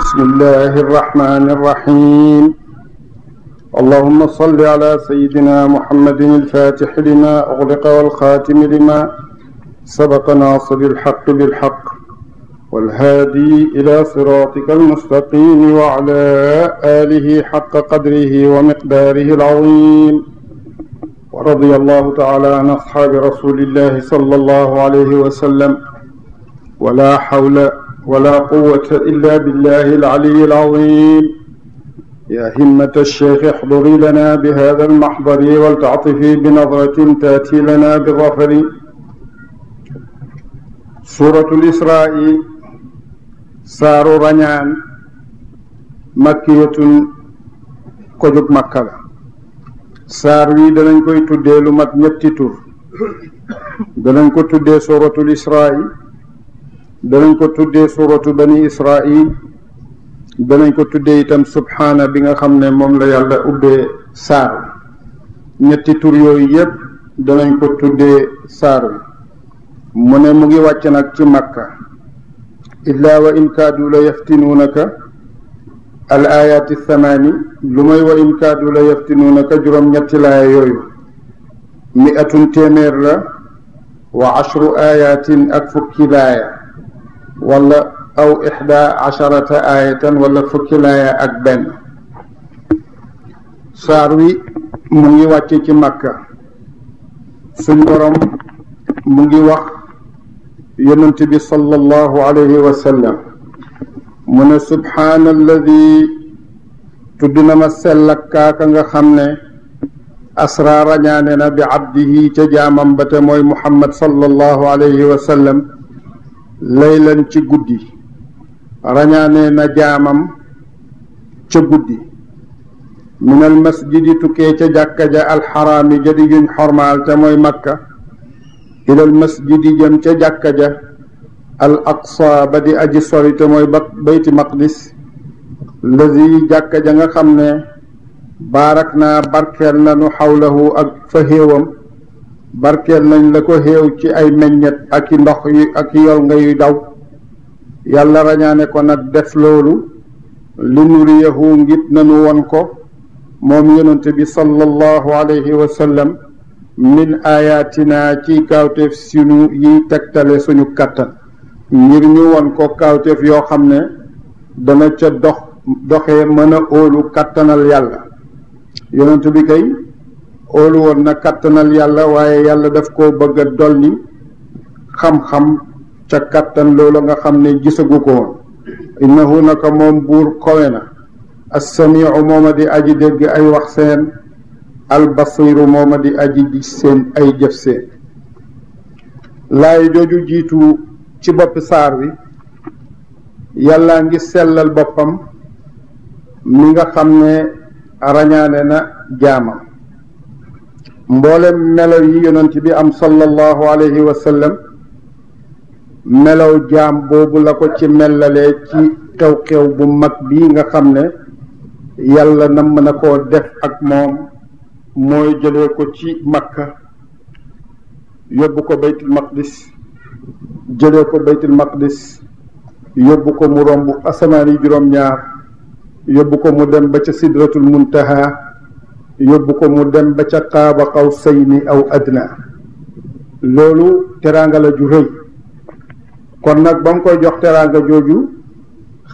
بسم الله الرحمن الرحيم. اللهم صل على سيدنا محمد الفاتح لما أغلق والخاتم لما سبق ناصر الحق بالحق والهادي إلى صراطك المستقيم وعلى آله حق قدره ومقداره العظيم. ورضي الله تعالى عن أصحاب رسول الله صلى الله عليه وسلم ولا حول ولا قوة إلا بالله العلي العظيم. يا همة الشيخ احضري لنا بهذا المحضر ولتعطفي بنظرة تأتي لنا بالظفر. سورة الإسراء سار رنيان مكية كجب مكة. saar wi danañ koy tuddee lu mat ñetti tur. danañ ko tuddee suratul Israa, danañ ko tuddee suratu bani Israil, danañ ko tuddee itam subhaana bi nga xam ne moom la yàlla ubbee saar wi. ñetti tur yooyu yépp danañ ko tuddee saar wi. mu ne mu ngi wàcc nag ci Makka. illaa wa in kaadu la yaftinuunaka al ayaati thamaani, lu may wa in kaadu la yaftinuunaka juróom ñetti laaya yooyu. mi'atun téeméer la, wa ashru ayatin ak fukki laaya, wala aw ixda asharata ayatan wala fukki laaya ak benn. saar wi mu ngi wàcce ci Makka. suñ borom mu ngi wax yonent bi sallallahu alayhi wa sallam mu ne subhaana alladi, tudd na ma sell ak kaaka nga xam ne asra rañaane na bi abdihi ca jaamam ba te mooy muhammad sallallahu alayhi wa sallam laylan ci guddi. rañaane na jaamam ca guddi. min al masjidi tukkee ca jàkka ja alxaraami ja di juñ xormaal te mooy makka ila al masjidi jëm ca jàkka ja al aqsa ba di aji sori te mooy bayti maqdis lazi jàkka ja nga xam ne baarak naa barkeel nanu xawlahu ak fa xéewam. barkeel nañ la ko xéew ci ay meññet ak i ndox yu ak i yol nga yuy daw. yàlla rañaane ko nag def loolu li nuriyahu ngit nanu won ko moom yonente bi sallallahu alayhi wa sallam min ayatina ci kaawteef sinu yiy tegtale suñu kàttan, ngir ñu won ko kaawteef yoo xam ne dana ca doxee mën a óolu kàttanal yàlla. yonent bi kay óolu woon na kàttanal yàlla, waaye yàlla daf koo bëgg a dolli xam-xam ca kàttan loola nga xam ne gisagu ko woon. innahu naka moom buur kowe na, assamiu mooma di aji dégg ay wax seen, albasiru mooma di aji gis seen ay jëf seen. laay jooju jiitu ci boppi saar wi yàlla ngi sellal boppam mi nga xam ne rañaane na jaamam. mboolem melaw yi yonent bi am sallallahu alayhi wa sallam melaw jaam boobu la ko ci mellalee ci xew-xew bu mag bii nga xam ne yàlla namm na koo def ak moom, mooy jëlee ko ci Makka yóbbu ko baytul maqdis, jëlee ko baytul maqdis yóbbu ko mu romb asamaan yi juróom-ñaar, yóbbu ko mu dem ba ca sidratul muntaha, yóbbu ko mu dem ba ca qaaba qawsayni aw adna. loolu teraanga la ju rëy. kon nag ba mu koy jox teraanga jooju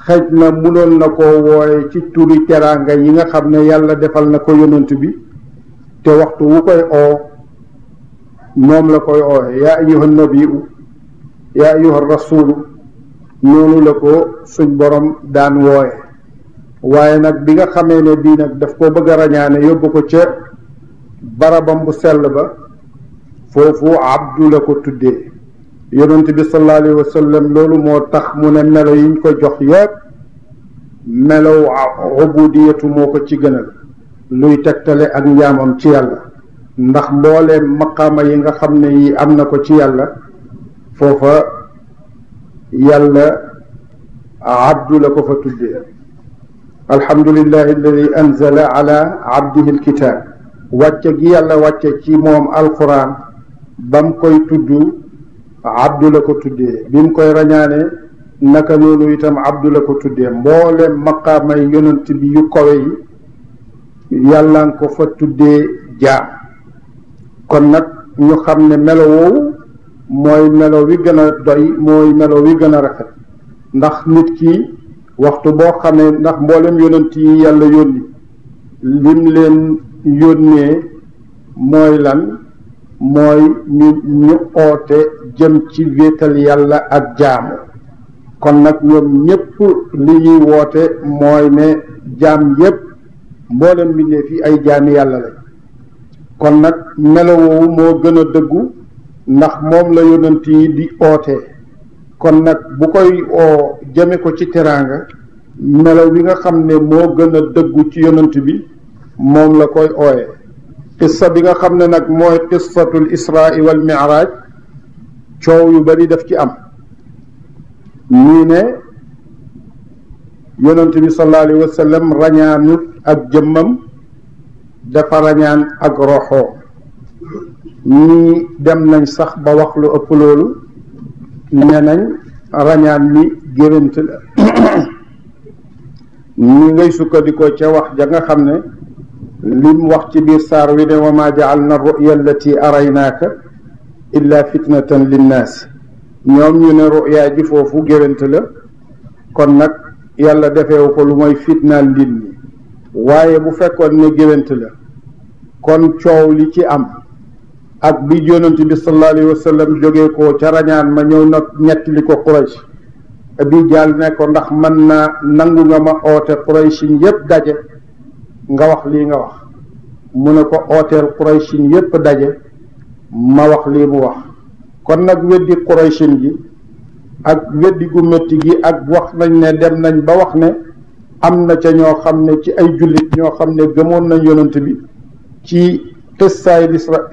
xëj na munoon na koo wooye ci turi teraanga yi nga xam ne yàlla defal na ko yonent bi, te waxtu wu koy oo moom la koy ooye yaa ayyuha nabiyu yaa ayyuha rasulu, noonu la ko suñ borom daan wooye. waaye nag bi nga xamee ne bii nag daf koo bëgg a rañaane yóbbu ko ca barabam bu sell ba, foofu abdu la ko tuddee. yonent bi sallallahu alayhi wa sallam loolu moo tax mu ne melo yiñ ko jox yépp melow ubudiyatu moo ko ci gënal, luy tegtale ak njaamam ci yàlla. ndax mbooleem maqaama yi nga xam ne yi am na ko ci yàlla, foofa yàlla abdu la ko fa tuddee. alhamdulillahi alladi anzala ala abdihi alkitab, wàcce gi yàlla wàcce ci moom alquran bam koy tudd abdu la ko tuddee. bi mu koy rañaane naka noonu itam abdu la ko tuddee mboolem maqaamay yonent bi yu kawe yi yàlla nga ko fa tuddee jaam kon nag ñu xam ne melo woowu mooy melo wi gën a doy mooy melo wi gën a rafet ndax nit ki waxtu boo xamee ndax mboolem yonent yi yàlla yónni lim leen yónnee mooy lan mooy ñu oote jëm ci wéetal yàlla ak jaamu kon nag ñoom ñépp li ñuy woote mooy ne jaam yépp mboolem mbindeef yi ay jaami yàlla lañ kon nag melo woowu moo gën a dëggu ndax moom la yonent yi di oote kon nag bu koy oo jëme ko ci teraanga melo wi nga xam ne moo gën a dëggu ci yonent bi moom la koy ooye qissa bi nga xam ne nag mooy qissatul israa wal mi'raaj coow yu bari daf ci am ñii ne yonent bi sallallahu alayhi wa sallam rañaanut ak jëmmam dafa rañaan ak roxoo ñii dem nañ sax ba wax lu ëpp loolu ne nañ rañaan mi géwént la ñi ngay sukkandikoo ca wax ja nga xam ne lim wax ci biir saar wi ne wa maa ja'alna ru'ya allati araynaaka illa fitnatan linnaas ñoom ñu ne ru'ya ji foofu géwént la kon nag yàlla defeewu ko lu mooy fitnaal nit ñi waaye bu fekkoon ne géwént la kon coow li ci am ak bi yonent bi sallallahu alayhi wa sallam jógee ko ca rañaan ma ñëw nag ñettali ko Quraysh bi jàll ne ko ndax mën naa nangu nga ma oote Qurayshin yépp daje nga wax lii nga wax mu ne ko ooteel Qurayshin yépp daje ma wax lii mu wax kon nag weddi Qurayshin gi ak weddi gu métti gi ak wax nañ ne dem nañ ba wax ne am na ca ñoo xam ne ci ay jullit ñoo xam ne gëmoon nañ yonent bi ci qissaay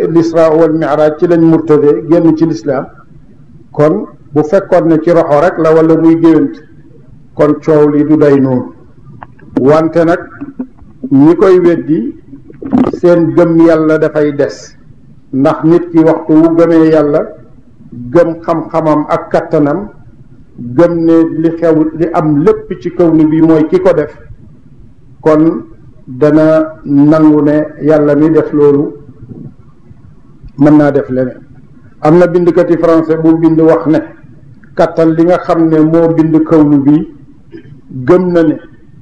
l'isra wal mi'raj ci lañ murtade génn ci lislaam kon bu fekkoon ne ci roxo rek la wala muy géwént kon coow li du day noonu wante nag ñi koy weddi seen gëm yàlla dafay des ndax nit ki waxtu wu gëmee yàlla gëm xam-xamam ak kattanam gëm ne li xew li am lépp ci kaw ni bi mooy ki ko def kon dana nangu ne yàlla mi def loolu mën naa def leneen am na bindkati français bu bind wax ne kattan li nga xam ne moo bind kaw ni bi gëm na ne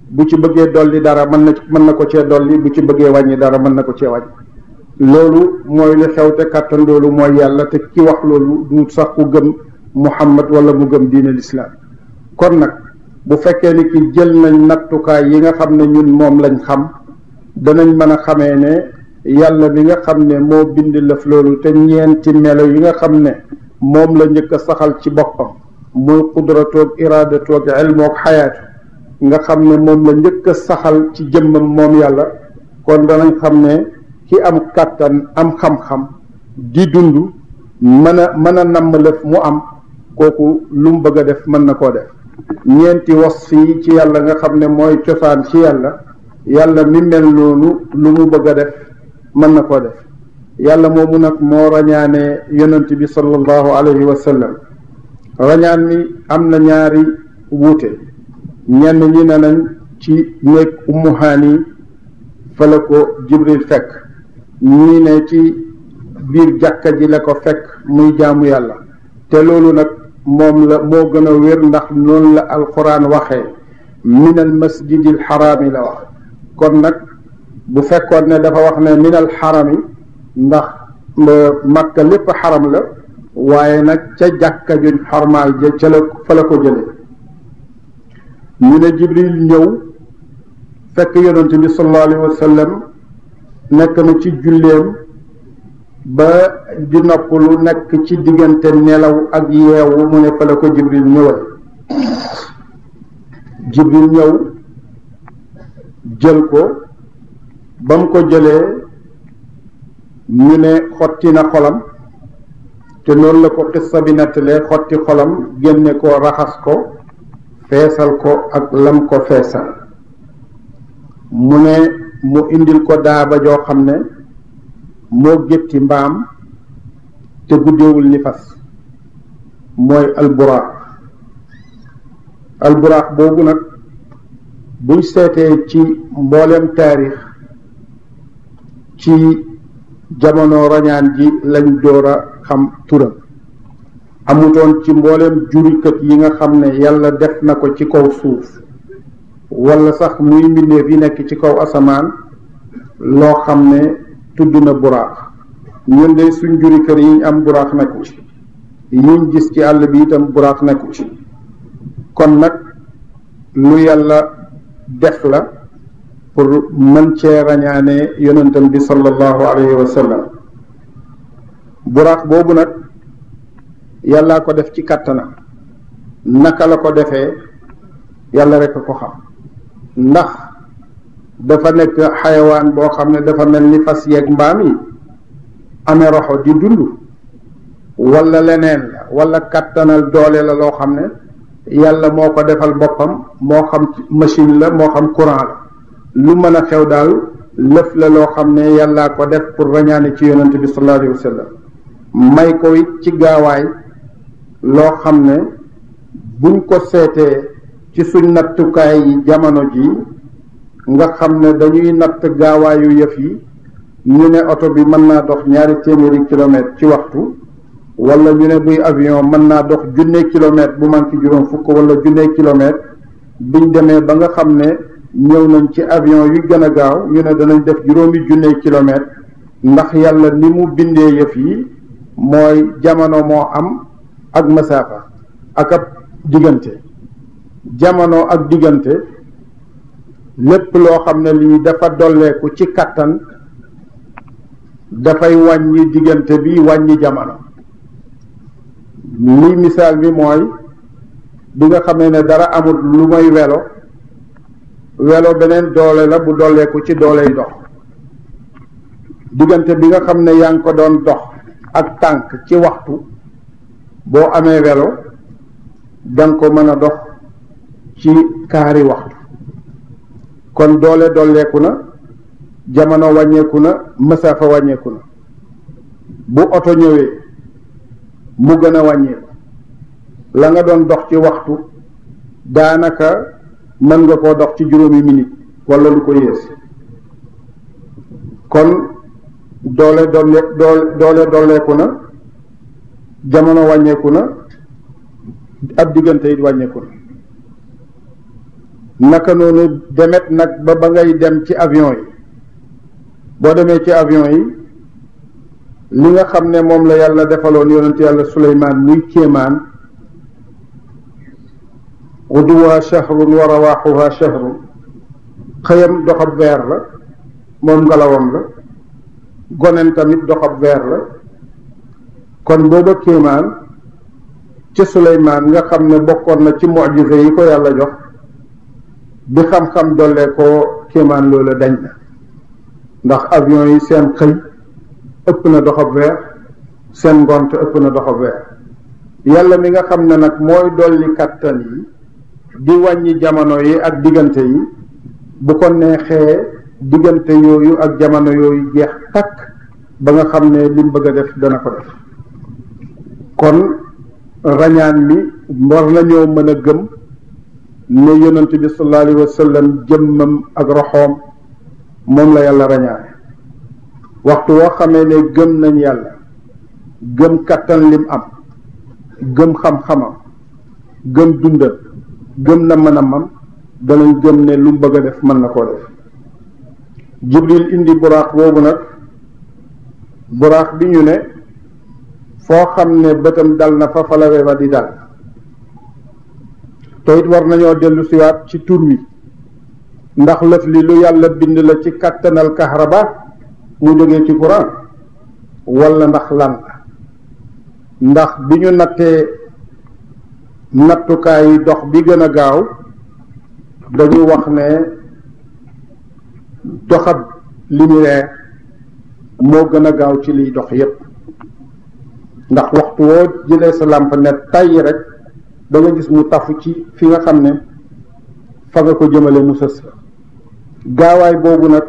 bu ci bëggee dolli dara mën na ko cee dolli bu ci bëggee wàññi dara mën na ko cee wàññi loolu mooy li xew te kàttan loolu mooy yàlla te ki wax loolu du sax ku gëm Muhammad wala mu gëm diine lislaam kon nag bu fekkee ni ki jël nañ nattukaay yi nga xam ne ñun moom lañ xam danañ mën a xamee ne yàlla bi nga xam ne moo bind lëf loolu te ñeenti melo yi nga xam ne moom la njëkk a saxal ci boppam muy qudratoog iradatoog ilmoog xayaatu nga xam ne moom la njëkk a saxal ci jëmmam moom yàlla kon danañ xam ne ki am kàttan am xam-xam di dund mën a namm lëf mu am kooku lu mu bëgg a def mën na koo def ñeenti wasf yi ci yàlla nga xam ne mooy cosaan ci yàlla mi mel noonu lu mu bëgg a def mën na koo def yàlla moomu nag moo rañaane yonent bi sallallahu alayhi wa sallam rañaan mi am na ñaari wuute ñenn ñi ne nañ ci néeg Ummu Haani fa la ko Jibril fekk ñii ne ci biir jàkka ji la ko fekk muy jaamu yàlla te loolu nag moom la moo gën a wér ndax noonu la alquran waxee min al masjidil xaraami la wax kon nag bu fekkoon ne dafa wax ne min al xarami ndax Makka lépp xaram la waaye nag ca jàkka juñ xormaal ja ca la fa la ko jële ñu ne Jibril ñëw fekk yonent bi sallallahu alayhi wa sallam nekk na ci julleem ba di noppalu nekk ci diggante nelaw ak yeewu mu ne fa la ko Jibril ñëwal Jibril ñëw jël ko ba mu ko jëlee ñu ne xotti na xolam te noonu la ko xissa bi nettalee xotti xolam génne ko raxas ko feesal ko ak lam ko feesal mu ne mu indil ko daaba joo xam ne moo gétti mbaam te guddeewul ni fas mooy alburaaq alburaax boobu nag buñ seetee ci mboolem taarix ci jamono rañaan ji lañ door a xam turam amutoon ci mboolem jurikat yi nga xam ne yàlla def na ko ci kaw suuf wala sax muy mbindeef yi nekk ci kaw asamaan loo xam ne tudd na buraax ñun de suñ juri kër yi am buraax nekku ci yiñ gis ci àll bi itam buraax nekku ci kon nag lu yàlla def la pour mën cee rañaane yonentam bi sallallahu alayhi wa sallam buraax boobu nag yàllaa ko def ci kàttanam naka la ko defee yàlla rekk a ko xam ndax dafa nekk xayawaan boo xam ne dafa mel ni fas yeeg mbaam yi amee roxo di dund wala leneen la wala kàttanal doole la loo xam ne yàlla moo ko defal boppam moo xam machine la moo xam courant la lu mën a xew daal lëf la loo xam ne yàllaa ko def pour rañaane ci yonent bi sallallahu alayhi wa sallam may ko it ci gaawaay loo xam ne buñ ko seetee ci suñ nattukaay yi jamono ji nga xam ne dañuy natt gaawaayu yëf yi ñu ne oto bi mën naa dox 200 kilomètres ci waxtu wala ñu ne buy avion mën naa dox 1,000 kilomètres bu manqué juróom fukk wala 1,000 kilomètres biñ demee ba nga xam ne ñëw nañ ci avion yu gën a gaaw ñu ne danañ def 1,000 kilomètres ndax yàlla ni mu bindee yëf yi mooy jamono moo am ak masaafa ak ab diggante jamono ak diggante lépp loo xam ne lii dafa dolleeku ci kàttan dafay wàññi diggante bi wàññi jamono lii misaal bi mooy bi nga xamee ne dara amul lu may welo beneen doole la bu dolleeku ci dooley dox diggante bi nga xam ne yaa ngi ko doon dox ak tànk ci waxtu boo amee welo danga ko mën a dox ci kaari waxtu kon doole dolleeku na jamono wàññeeku na masaafa wàññeeku na bu oto ñëwee mu gën a wàññeeku la nga doon dox ci waxtu daanaka mën nga koo dox ci 5 minutes wala lu ko yées kon doole dolleeku na jamono wàññeeku na ab diggante it wàññeeku na naka noonu demet nag ba ngay dem ci avion yi boo demee ci avion yi li nga xam ne moom la yàlla defaloon yonent yàlla Suleymaan muy kéemaan uduwaa shahrun wa rawaaxuhaa shahrun xëyam doxab weer la moom ngelawam la gonen tamit doxab weer la kon booba kéemaan ci Suleymaan nga xam ne bokkoon na ci mucjisa yi ko yàlla jox bi xam-xam dollee ko kéemaan loola dañ na ndax avion yi seen xëy ëpp na doxab weer seen ngont ëpp na doxab weer yàlla mi nga xam ne nag mooy dolli kàttan yi di wàññi jamono yi ak diggante yi bu ko neexee diggante yooyu ak jamono yooyu jeex takk ba nga xam ne lim bëgg a def dana ko def kon rañaan mi war nañoo mën a gëm ne yonent bi sallallahu alayhi wa sallam jëmmam ak roxoom moom la yàlla rañaane waxtu woo xamee ne gëm nañ yàlla gëm kattan lim am gëm xam-xamam gëm dundam gëm na mën danañ gëm ne lu mu bëgg a def mën na koo def Jibril indi buraax boobu nag buraax bi ñu ne foo xam ne bëtam dal na fa la wewa di dal te it war nañoo dellu siwaat ci tur wi ndax lëf li lu yàlla bind la ci kattanal kahraba mu jógee ci courant wala ndax lan la ndax bi ñu nattee nattukaay yi dox bi gën a gaaw dañu wax ne doxab lumière moo gën a gaaw ci liy dox yépp ndax waxtu woo jëlee sa làmp ne tàyyi rek da nga gis mu tafu ci fi nga xam ne fa nga ko jëmale mu sës la gaawaay boobu nag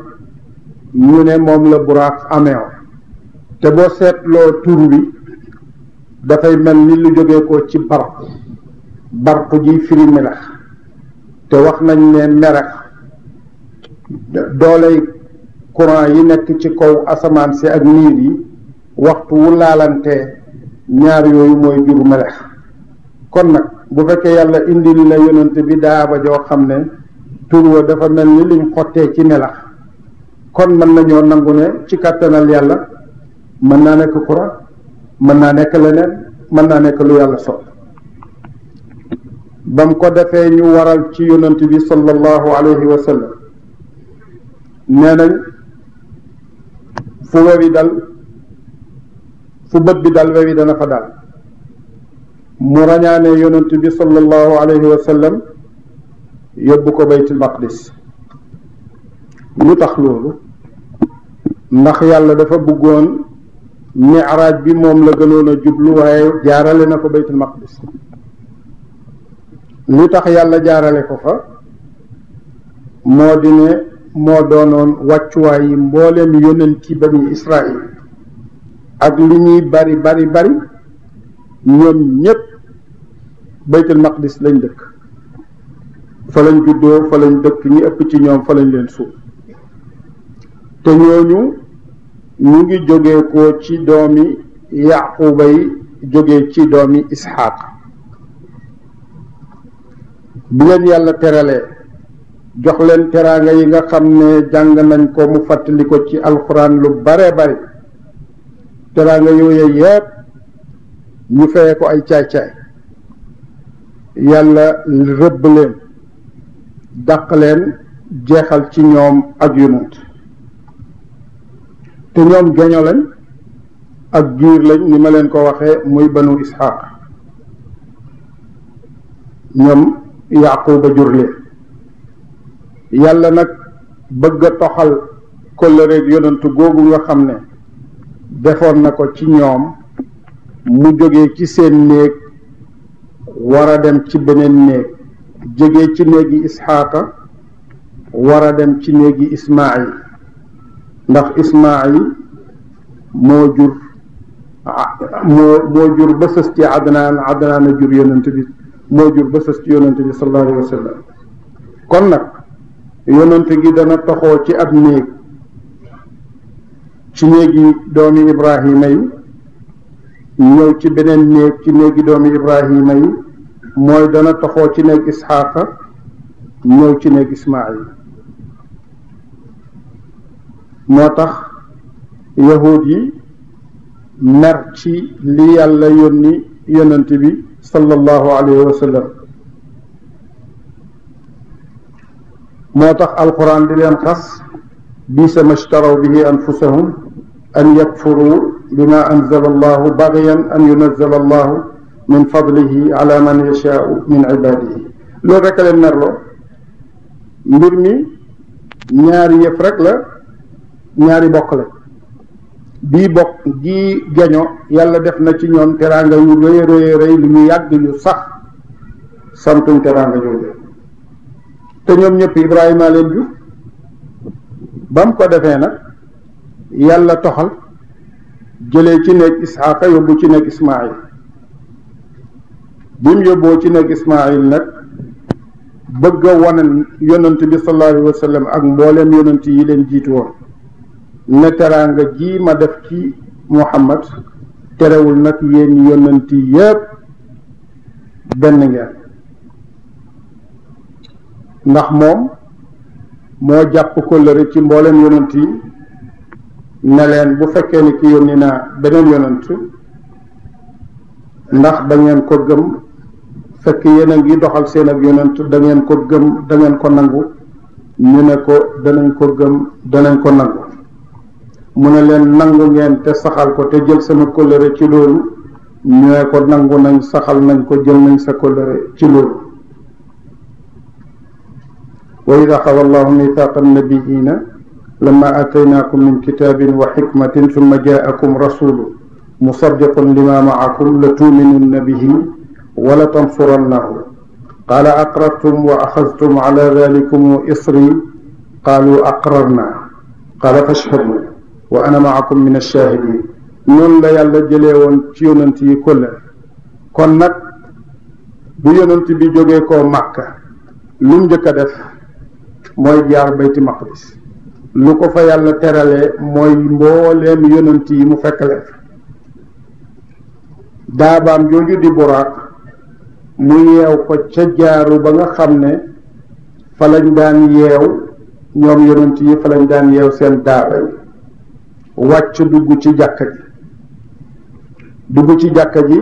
ñu ne moom la buraax ameew te boo seetloo tur bi dafay mel ni lu jógee ko ci barq ji firi melax te wax nañ ne merax dooley courant yi nekk ci kaw asamaan si ak niir yi waxtu wu laalante ñaar yooyu mooy jur melex kon nag bu fekkee yàlla indil la yonent bi daaba joo xam ne tur wa dafa mel ni liñ xottee ci melax kon mën nañoo nangu ne ci kàttanal yàlla mën naa nekk courant mën naa nekk leneen mën naa nekk lu yàlla so bam ko defee ñu waral ci yonent bi sallallahu alayhi wa sallam nee nañ fu wewi dal fu bët bi dal wewi dana fa dal mu rañaane yonent bi sallallahu alayhi wa sallam yóbbu ko baytul maqdis lu tax loolu ndax yàlla dafa bëggoon mi'raaj bi moom la gënoon a jublu waaye jaarale na ko baytul maqdis li tax yàlla jaarale ko fa moo di ne moo doonoon wàccuwaay yi mbooleem yonenti bani Israël ak li ñuy bari bari bari ñoom ñépp baytul maqdis lañ dëkk fa lañ juddoo fa lañ dëkk ñi ëpp ci ñoom fa lañ leen suuf te ñooñu ñu ngi jógee ko ci doomi yaquba yi jógee ci doomi isxaaq bi leen yàlla teralee jox leen teraanga yi nga xam ne jàng nañ ko mu fàttali ko ci alxuraan lu bare bari teraanga yooyu yépp ñu feye ko ay caay-caay yàlla rëbb leen dàq leen jeexal ci ñoom ak yonent te ñoom geño lañ ak giir lañ ni ma leen ko waxee muy banu isxaaq ñoom yaquba jur leen yàlla nag bëgg a toxal kóllëreeg yonentu googu nga xam ne defoon na ko ci ñoom mu jógee ci seen néeg war a dem ci beneen néeg jógee ci néegi isxaaqa war a dem ci néegi ismaayil ndax ismaayil moo jur ba sës ci adnaan adnaan a jur yonent bi moo jur ba sës ci yonent bi sallallahu alayhi wa sallam kon nag yonent gi dana toxoo ci ab néeg ci néegi doomi ibrahima yi ñëw ci beneen néeg ci néegi doomi ibrahima yi mooy dana toxoo ci néeg isxaaqa ñëw ci néeg ismaayil moo tax yahud yi mer ci li yàlla yónni yonent bi sallallahu alayhi wa sallam moo tax alquran di leen xas bisa ma shtaraw bihi anfusahum an yakfuru bima anzala allahu bagyan an yunazala allahu min fadlihi ala man yashaau min ibadihi loolu rek a leen merloo mbir mi ñaari yëf rek la ñaari bokk la bii bokk gi geño yàlla def na ci ñoom teraanga yu rëy rëy rëy lu ñu yàgg yu sax santuñ teraanga jooju te ñoom ñëpp Ibrahima leen jur ba mu ko defee nag yàlla toxal jëlee ci nekk Isxaaqa yóbbu ci nekk Ismaayil bi mu yóbboo ci nekk Ismaayil nag bëgg a wane yonent bi sallallahu alayhi wa sallam ak mbooleem yonent yi leen jiitu woon ne teraanga ji ma def ci Muhammad terewul nag yéen yonent yépp benn ngeen ndax moom moo jàpp kóllëre ci mbooleem yonent yi ne leen bu fekkee ni ki yónni naa beneen yonent ndax da ngeen ko gëm fekk yéen a ngi doxal seen ak yonent da ngeen ko gëm da ngeen ko nangu ñu ne ko danañ ko gëm danañ ko nangu mu ne leen nangu ngeen te saxal ko te jël sama kóllëre ci loolu ñu ne ko nangu nañ saxal nañ ko jël nañ sa kóllëre ci loolu wa id axada allahu mithaqa annabiyina lama ataynakum min kitabin wa xikmatin summa jaakum rasulu musaddiqun lima maakum la tuuminunna bihi wa la tansurannahu qaala aqrartum wa axadtum ala dalikum isri qaalu aqrarna qaala fashhadu wa ana maakum min ash-shahidin noonu la yàlla jëlee woon ci yonent yi kóllëre kon nag bu yonent bi jógee koo Màkka lu mu njëkk a def mooy jaar bayti maqdis lu ko fa yàlla terale mooy mbooleem yonent yi mu fekk leen daabaam jooju di buraaq mu yeew ko ca jaaru ba nga xam ne fa lañ daan yeew ñoom yonent yi fa lañ daan yeew seen daaba yi wàcc dugg ci jàkka ji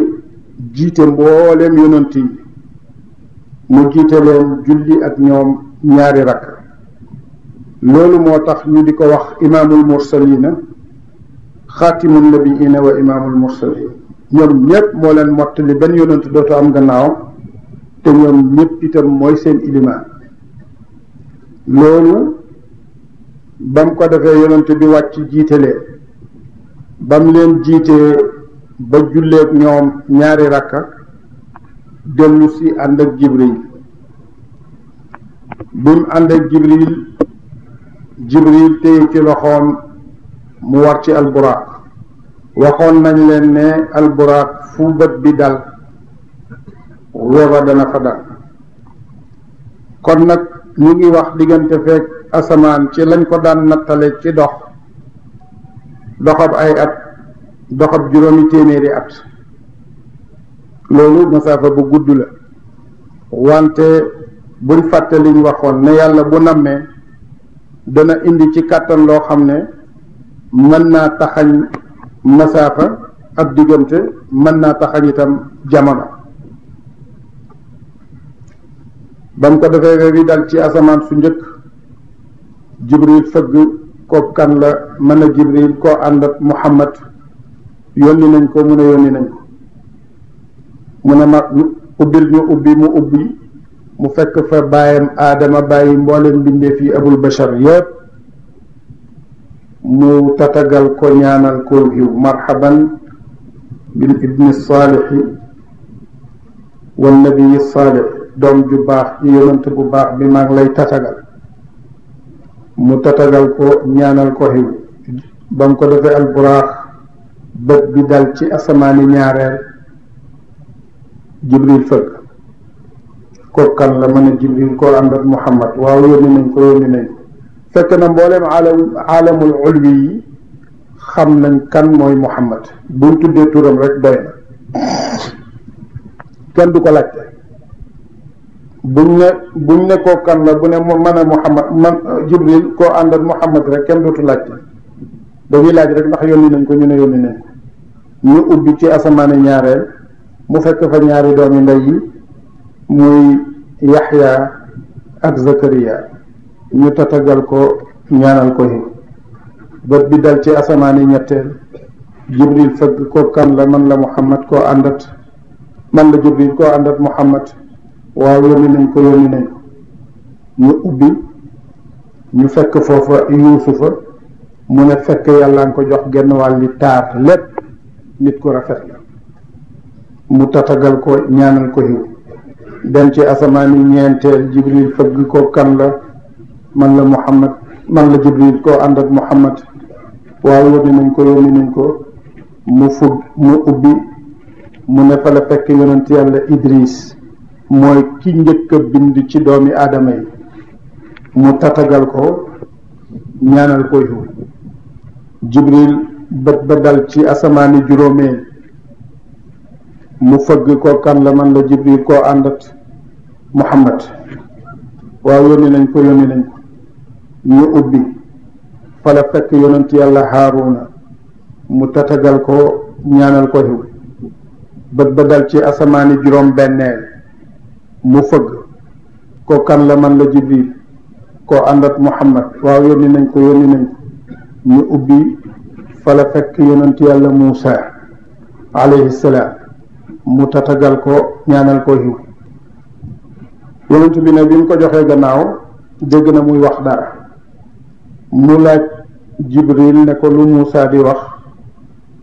jiite mbooleem yonent yi mu jiite leen julli ak ñoom ñaari rakk loolu moo tax ñu di ko wax imaamul mursalina xaatimul nabiina wa imaamul mursalin ñoom ñépp moo leen mottali benn yonent dootu am gannaaw te ñoom ñépp itam mooy seen ilimaan loolu bam ko defee yonent bi wàcc jiite leen bam leen jiitee ba julleek ñoom ñaari rakka dellu si ànd ak jibril bim ànd ak jibril téye ci loxoom mu war ci alburaaq waxoon nañ leen ne alburaaq fu bët bi dal weba dana fa dal kon nag ñu ngi wax diggante feek asamaan ci lañ ko daan nattale ci doxab ay at doxab juróomi téeméeri at loolu masaafa bu gudd la wante buñ fàtte liñ waxoon ne yàlla bu nammee dana indi ci kàttan loo xam ne mën naa taxañ masaafa ab diggante mën naa taxañ itam jamono bam ko defee wewi dal ci asamaan su njëkk jibril fëgg ko kan la mën a jibril koo ànd ak muhammad yónni nañ ko mu ne yónni nañ ko mu ne ma ubbil ñu ubbi mu ubbi mu fekk fa baayam aadama bàyyi mboolem mbindeef yi abul bashar yépp mu tatagal ko ñaanal ko xiw marhaban bil ibni saalixi wal nabiyi saalix doom ju baax ci yonent bu baax bi maa ngi lay tatagal mu tatagal ko ñaanal ko xiw ba mu ko defee alburaax bët bi dal ci asamaani ñaareel jibril fëgg ko kan la mën a jibril koo ànd ak muhammad waaw yónni nañ ko fekk na mbooleem aalamul ulwi yi xam nañ kan mooy muhammad buñ tuddee turam rek doy na kenn du ko laajte buñ ne koo kan la bu ne mën a muhammad man jibril koo ànd ak muhammad rek kenn dootu laajte dañuy laaj rek ndax yónni nañ ko ñu ne yónni nañ ko ñu ubbi ci asamaani ñaareel mu fekk fa ñaari doomi ndey yi muy yaxya ak zakariya ñu tatagal ko ñaanal ko yi bët bi dal ci asamaani ñetteel jibril fëgg ko kan la man la muhammad koo àndat man la jibril koo àndat muhammad waaw yónni nañ ko ñu ubbi ñu fekk foofa yuusufa mu ne fekk yàlla nga ko jox genn wàlli taar lépp nit ku rafet la mu tatagal ko ñaanal ko xiw dem ci asamaani ñeenteel jibril fëgg ko kan la man la muhammad man la jibril koo ànd ak muhammad waaw yónni nañ ko mu ubbi mu ne fa la fekk yonent yàlla idris mooy ki njëkk a bind ci doomi aadama yi mu tatagal ko ñaanal ko xiw jibril bët ba dal ci asamaani juróomeel mu fëgg ko kan la man la jibril koo àndat muhammad waaw yónni nañ ko ñu ubbi fa la fekk yonent yàlla haaruna mu tatagal ko ñaanal ko xiw bët ba dal ci asamaani juróom benneel mu fëgg ko kan la man la jibril koo àndat muhammad waaw yónni nañ ko ñu ubbi fa la fekk yonent yàlla muusa alayhi salaam mu tatagal ko ñaanal ko xiw yonent bi ne bi mu ko joxee gannaaw dégg na muy wax dara mu laaj jibril ne ko lu muusa di wax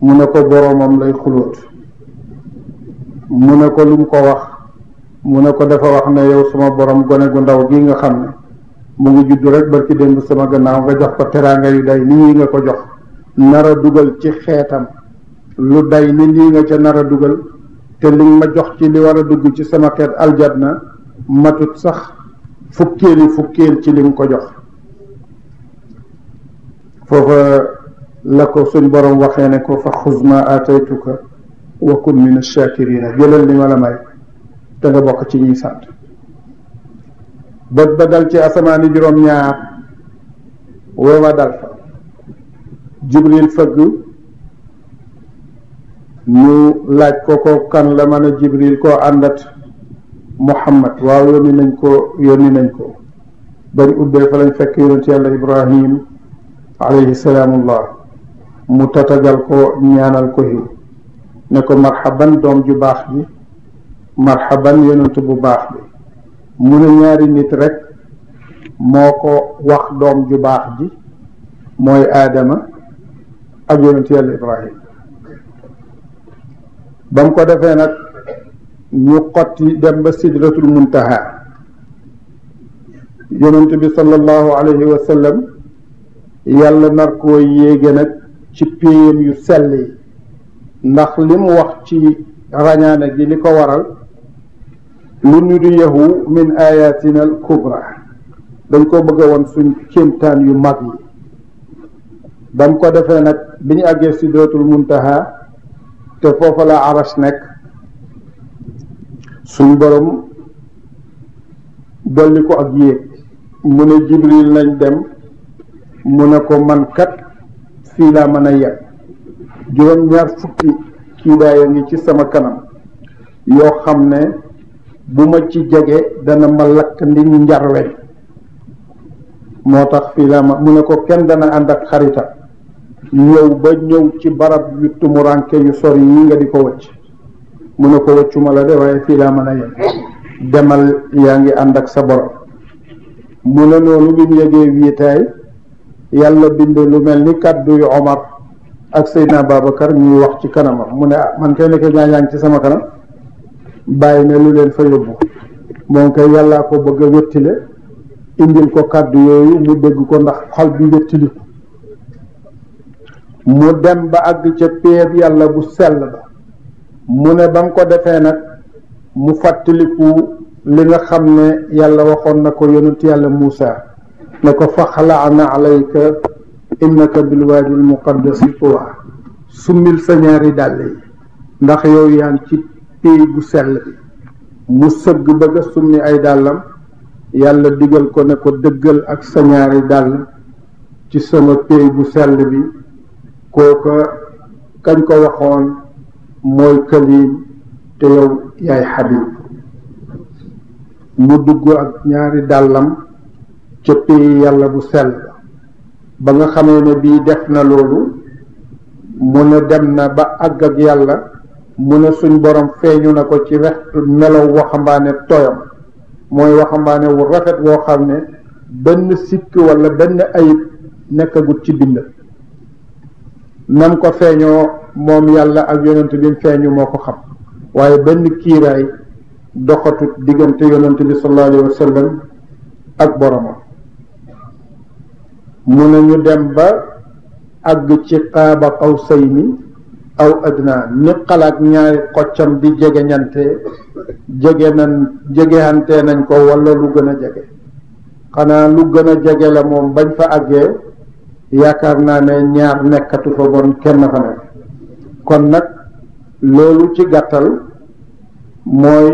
mu ne ko boroomam lay xulóot mu ne ko lu mu ko wax mu ne ko dafa wax ne yow suma borom gone gu ndaw gi nga xam ne mu ngi juddu rek barki démb sama gannaaw nga jox ko teraanga yu day ni ñi nga ko jox nar a dugal ci xeetam lu day ni lii nga ca nar a dugal te li ma jox ci li war a dugg ci sama xeet aljanna matut sax fukkeel ci lim ko jox. foofa la ko suñ borom waxee ne ko fa xuz ma aataytuka wa kun min ash-shaakiriina jëlal li ma la may te nga bokk ci ñuy sant. bët ba dal ci asamaani juróom-ñaar weewa dal fa Jibril fëgg ñu laaj ko kan la mën a Jibril koo àndat Muhammad waaw yónni nañ ko bañ ubbee fa lañ fekk yonent yàlla Ibrahim alayhi salaamullah mu tatagal ko ñaanal ko xiw ne ko marhaban doom ju baax ji marhaban yonent bu baax bi. mu ne ñaari nit rek moo ko wax doom ju baax ji mooy Aadama ak yonent yàlla Ibrahim. ba mu ko defee nag ñu xotti dem ba sidratul muntaha yonent bi sallallahu alayhi wa sallam yàlla nar koo yéege nag ci péyam yu sell yi ndax li mu wax ci rañaane gi li ko waral lu nuriyahu min ayatina al kubra dañ ko bëgg a woon suñ kéemtaan yu mag yi. ba mu ko defee nag bi ñu àggee sidratul muntaha te foofa la arash nekk suñ borom dolli ko ak yéeg mu ne Jibril nañ dem mu ne ko man kat fii laa mën a yegg juróom-ñaar fukki kiidaaya ngi ci sama kanam yoo xam ne bu ma ci jege dana ma lakk ndi njarweñ moo tax fii laa mu ne ko kenn dana ànd ak xarita ñëw ci barab yu tumuranke yu sori yi nga di ko wëcc mu ne ko wëccuma la de waaye fii laa mën a yem demal yaa ngi ànd ak sa borom. mu ne noonu bi mu yegee wiitaay yàlla bind lu mel ni kàddu yu Omar ak Seydina Babacar ñuy wax ci kanamam mu ne man kay nekk ñaañaan ci sama kanam bàyyi ne lu leen fa yóbbu moom kay yàllaa ko bëgg a wéttile indil ko kàddu yooyu mu dégg ko ndax xol bi wéttili mu dem ba àgg ca péeb yàlla bu sell ba mu ne ba mu ko defee nag mu fàttaliku li nga xam ne yàlla waxoon na ko yonent yàlla Muusa ne ko faxla'na alayka innaka bilwaadi almuqaddasi tuwa summil sa ñaari dàll yi ndax yow yaa ngi ci péey bu sell bi. mu sëgg bëgg a summi ay dàllam yàlla digal ko ne ko dëggal ak sa ñaari dàll ci sama péey bu sell bi. kooka kañ ko waxoon mooy kalim te yow yaay xabib. mu dugg ak ñaari dàllam ca péey yàlla bu sell ba nga xamee ne bii def na loolu mu ne dem na ba àgg ak yàlla mu ne suñ borom feeñu na ko ci melow waxambaane toyam mooy waxambaane wu rafet woo xam ne benn sikk walla benn ayib nekkagut ci bind. nam ko feeñoo moom yàlla ak yonent bi feeñu moo ko xam waaye benn kiiraay doxatut diggante yonent bi sallallahu alayhi wa sallam ak boromam. mu ne ñu dem ba àgg ci qaaba qawsayni aw adnaa ni xalaat ñaari xoccam di jegeñante jegehante nañ ko walla lu gën a jege. xanaa lu gën a jege la moom bañ fa àggee yaakaar naa ne ñaar nekkatu fa bon kenn fa nekk. kon nag loolu ci gàttal mooy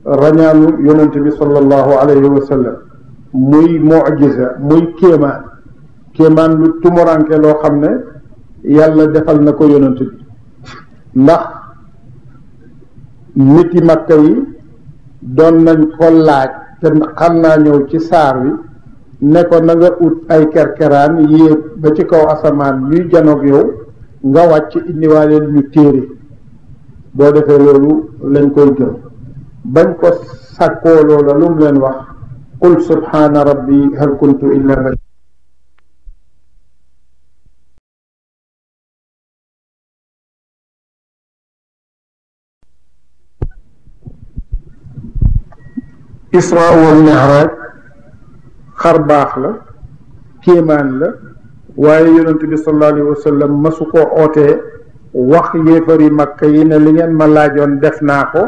rañaanu yonent bi sallallahu alayhi wa sallam muy mu'jiza muy kéemaan lu tumuranke loo xam ne yàlla defal na ko yonent bi. ndax niti Makka yi doon nañ ko laaj te xam naa ñëw ci saar wi ne ko na nga ut ay kerkeraan yéeg ba ci kaw asamaan ñuy janoog yow nga wàcc indiwaaleel ñu téere boo defee loolu lañ koy gëm. bañ ko sàkkoo loola lu mu leen wax qul subhaana rabbi hal kuntu illa bashar. Isra wal Mi'raj xar baax la kéemaan la waaye yonent bi sallallahu alayhi wa sallam masu ko ootee wax yéefari Makka yi ne li ngeen ma laajoon def naa ko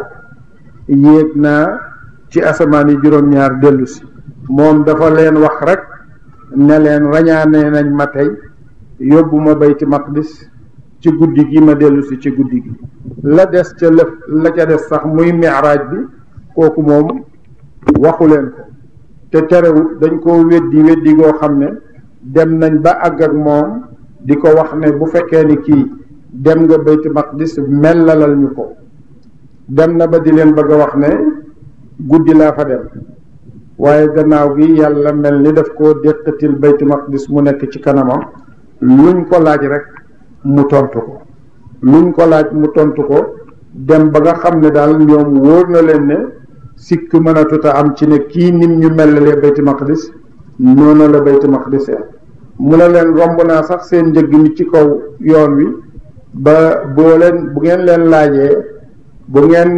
yéeg naa ci asamaan yi juróom-ñaar dellu si moom dafa leen wax rek ne leen rañaane nañ ma tey yóbbu ma bayti maqdis ci guddi gi ma dellu si ci guddi gi la des ca lëf la ca des sax muy mi'raaj bi kooku moom waxu leen ko te terewut dañ koo weddi goo xam ne dem nañ ba àgg ak moom di ko wax ne bu fekkee ni kii dem nga bayti maqdis mellalal ñu ko dem na ba di leen bëgg a wax ne guddi laa fa dem waaye gannaaw gi yàlla mel ni daf koo déqatil bayti maqdis mu nekk ci kanamam luñ ko laaj rek mu tontu ko luñ ko laaj mu tontu ko dem ba nga xam ne daal ñoom wóor na leen ne sikk mënatuta am ci ne kii nim ñu mellalee bayti maqdis noonu la bayti maqdis mu ne leen romb naa sax seen njëgg mi ci kaw yoon wi ba bu ngeen leen laajee bu ngeen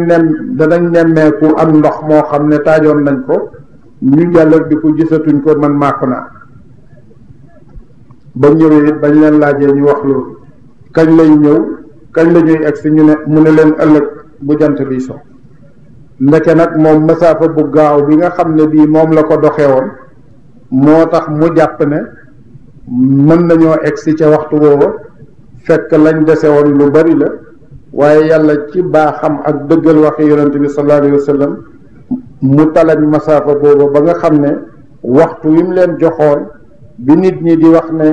danañ nemmeeku am ndox moo xam ne taajoon nañ ko ñu jàllar di ko gisatuñ ko man màkku naa ba ñëwee it bañ leen laajee ñu wax loolu kañ lay ñëw kañ la ñuy egsi ñu ne mu ne leen ëllëg bu jant bi so ndeke nag moom masaafa bu gaaw bi nga xam ne bii moom la ko doxee woon moo tax mu jàpp ne mën nañoo egsi ca waxtu booba fekk lañ dese woon lu bari la waaye yàlla ci baaxam ak dëggal waxi yonente bi sallallahu alayhi wa sallam mu talañ masaafa booba ba nga xam ne waxtu wi mu leen joxoon bi nit ñi di wax ne